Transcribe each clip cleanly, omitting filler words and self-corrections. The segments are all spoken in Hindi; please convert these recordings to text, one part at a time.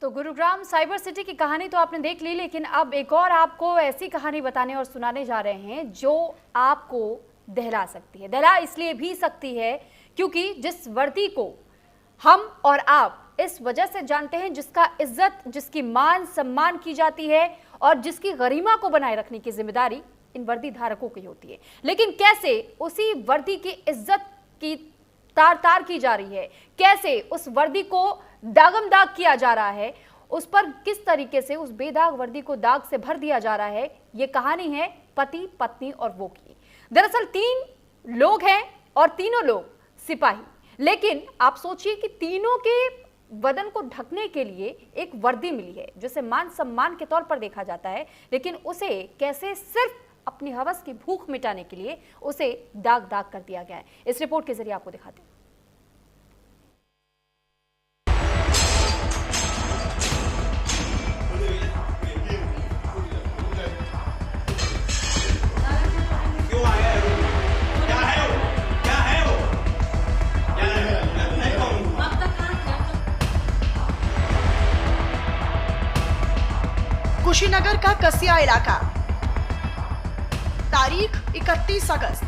तो गुरुग्राम साइबर सिटी की कहानी तो आपने देख ली, लेकिन अब एक और आपको ऐसी कहानी बताने और सुनाने जा रहे हैं जो आपको दहला सकती है। दहला इसलिए भी सकती है क्योंकि जिस वर्दी को हम और आप इस वजह से जानते हैं, जिसका इज्जत, जिसकी मान सम्मान की जाती है और जिसकी गरिमा को बनाए रखने की जिम्मेदारी इन वर्दी धारकों की होती है, लेकिन कैसे उसी वर्दी की इज्जत की तार तार की जा रही है, कैसे उस वर्दी को दागम दाग किया जा रहा है, उस पर किस तरीके से उस बेदाग वर्दी को दाग से भर दिया जा रहा है, ये कहानी है पति, पत्नी और वो की। दरअसल 3 लोग हैं और तीनों लोग सिपाही, लेकिन आप सोचिए कि तीनों के बदन को ढकने के लिए एक वर्दी मिली है जिसे मान सम्मान के तौर पर देखा जाता है, लेकिन उसे कैसे सिर्फ अपनी हवस की भूख मिटाने के लिए उसे दाग दाग कर दिया गया है। इस रिपोर्ट के जरिए आपको दिखाते हैं। कुशीनगर का कसिया इलाका, तारीख 31 अगस्त,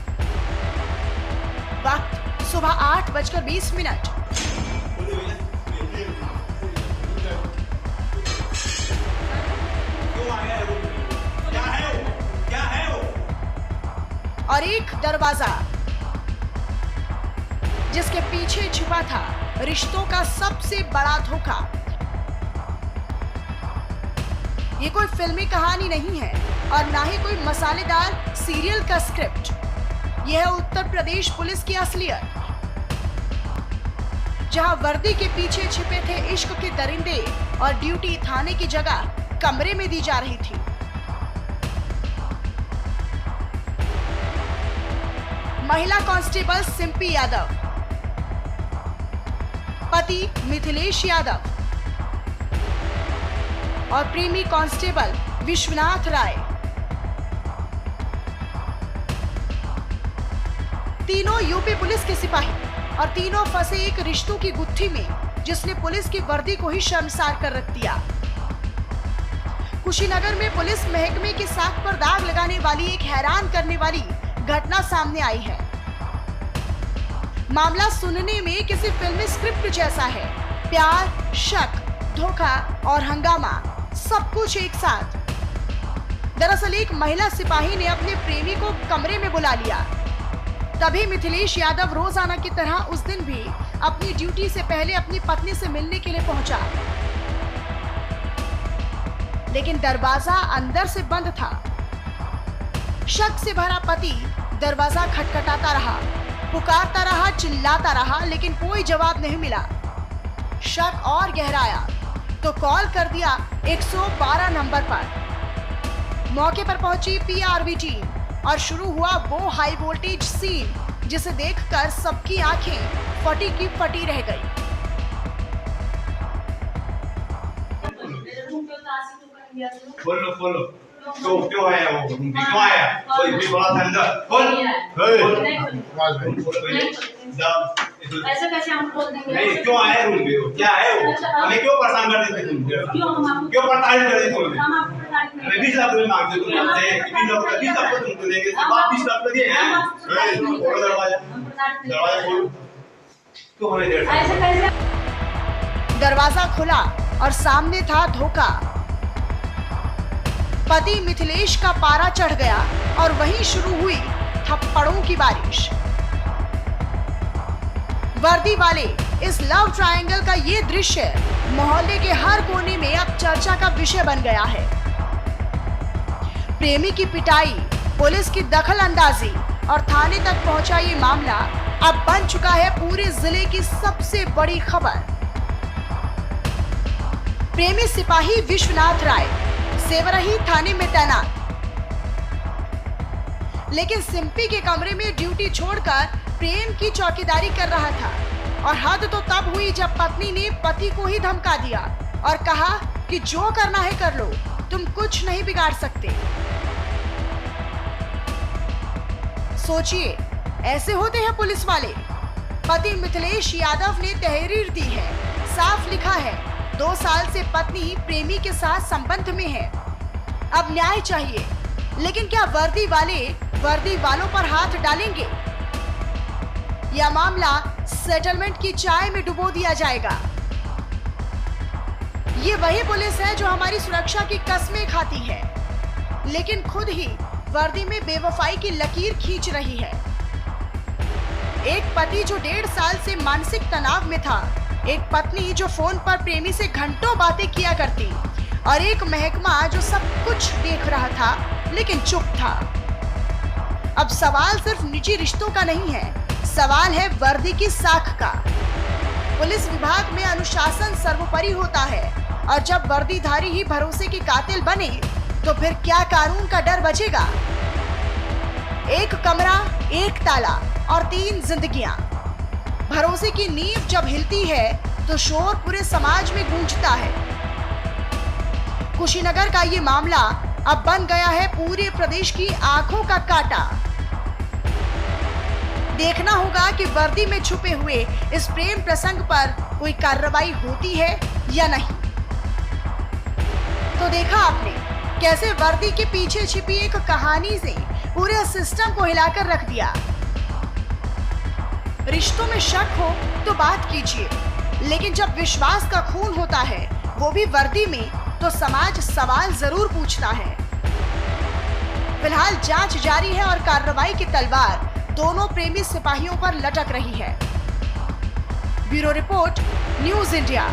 वक्त सुबह 8:20। और एक दरवाजा जिसके पीछे छिपा था रिश्तों का सबसे बड़ा धोखा। ये कोई फिल्मी कहानी नहीं है और ना ही कोई मसालेदार सीरियल का स्क्रिप्ट। यह है उत्तर प्रदेश पुलिस की असलियत, जहां वर्दी के पीछे छिपे थे इश्क के दरिंदे और ड्यूटी थाने की जगह कमरे में दी जा रही थी। महिला कांस्टेबल सिंपी यादव, पति मिथिलेश यादव और प्रेमी कांस्टेबल विश्वनाथ राय। तीनों यूपी पुलिस के सिपाही और तीनों फंसे एक रिश्तों की गुत्थी में जिसने पुलिस की वर्दी को ही शर्मसार कर रख दिया। कुशीनगर में पुलिस महकमे की साख पर दाग लगाने वाली एक हैरान करने वाली घटना सामने आई है। मामला सुनने में किसी फिल्मी स्क्रिप्ट जैसा है। प्यार, शक, धोखा और हंगामा सब कुछ एक साथ। दरअसल एक महिला सिपाही ने अपने प्रेमी को कमरे में बुला लिया। तभी मिथिलेश यादव रोजाना की तरह उस दिन भी अपनी ड्यूटी से पहले अपनी पत्नी से मिलने के लिए पहुंचा, लेकिन दरवाजा अंदर से बंद था। शक से भरा पति दरवाजा खटखटाता रहा, पुकारता रहा, चिल्लाता रहा, लेकिन कोई जवाब नहीं मिला। शक और गहराया तो कॉल कर दिया 112 नंबर पर। मौके पर पहुंची पीआरवी टीम और शुरू हुआ वो हाई वोल्टेज सीन जिसे देखकर सबकी आंखें फटी की फटी रह गई। खोलो तो क्यों आया वो? क्यों आया? कोई भी बड़ा था अंदर। ऐसे कैसे हम खोल देंगे? नहीं, क्यों आया रूम में? वो क्या है वो? हमें क्यों परेशान कर देते तुम? क्यों परेशान कर देते तुम? हमें 20 लाख रुपए मांगते तुम हमसे। 20 लाख को तुमको देंगे, बाप 20 लाख दिए हैं। खोलो दरवाजा खोलो। क्यों हमें देर से? ऐसे कैसे? दरवाजा खुला और सामने था धोखा। पति मिथिलेश का पारा चढ़ गया और वहीं शुरू हुई थप्पड़ों की बारिश। वर्दी वाले इस लव ट्रायंगल का ये दृश्य मोहल्ले के हर कोने में अब चर्चा का विषय बन गया है। प्रेमी की पिटाई, पुलिस की दखल अंदाजी और थाने तक पहुंचा ये मामला अब बन चुका है पूरे जिले की सबसे बड़ी खबर। प्रेमी सिपाही विश्वनाथ राय सेवरही थाने में तैनात, लेकिन सिंपी के कमरे में ड्यूटी छोड़कर प्रेम की चौकीदारी कर रहा था। और हद तो तब हुई जब पत्नी ने पति को ही धमका दिया और कहा कि जो करना है कर लो, तुम कुछ नहीं बिगाड़ सकते। सोचिए, ऐसे होते हैं पुलिस वाले। पति मिथिलेश यादव ने तहरीर दी है, साफ लिखा है 2 साल से पत्नी प्रेमी के साथ संबंध में है। अब न्याय चाहिए, लेकिन क्या वर्दी वालों पर हाथ डालेंगे? यह मामला सेटलमेंट की चाय में डुबो दिया जाएगा। ये वही पुलिस है जो हमारी सुरक्षा की कस्में खाती है, लेकिन खुद ही वर्दी में बेवफाई की लकीर खींच रही है। एक पति जो 1.5 साल से मानसिक तनाव में था, एक पत्नी जो फोन पर प्रेमी से घंटों बातें किया करती, और एक महकमा जो सब कुछ देख रहा था लेकिन चुप था। अब सवाल सिर्फ निजी रिश्तों का नहीं है, सवाल है वर्दी की साख का। पुलिस विभाग में अनुशासन सर्वोपरि होता है, और जब वर्दीधारी ही भरोसे के कातिल बने तो फिर क्या कानून का डर बचेगा? एक कमरा, एक ताला और 3 जिंदगियां। भरोसे की नींव जब हिलती है तो शोर पूरे समाज में गूंजता है। कुशीनगर का ये मामला अब बन गया है पूरे प्रदेश की आंखों का कांटा। देखना होगा कि वर्दी में छुपे हुए इस प्रेम प्रसंग पर कोई कार्रवाई होती है या नहीं। तो देखा आपने कैसे वर्दी के पीछे छिपी एक कहानी से पूरे सिस्टम को हिलाकर रख दिया। रिश्तों में शक हो तो बात कीजिए, लेकिन जब विश्वास का खून होता है, वो भी वर्दी में, तो समाज सवाल जरूर पूछता है। फिलहाल जांच जारी है और कार्रवाई की तलवार दोनों प्रेमी सिपाहियों पर लटक रही है। Bureau report, news India.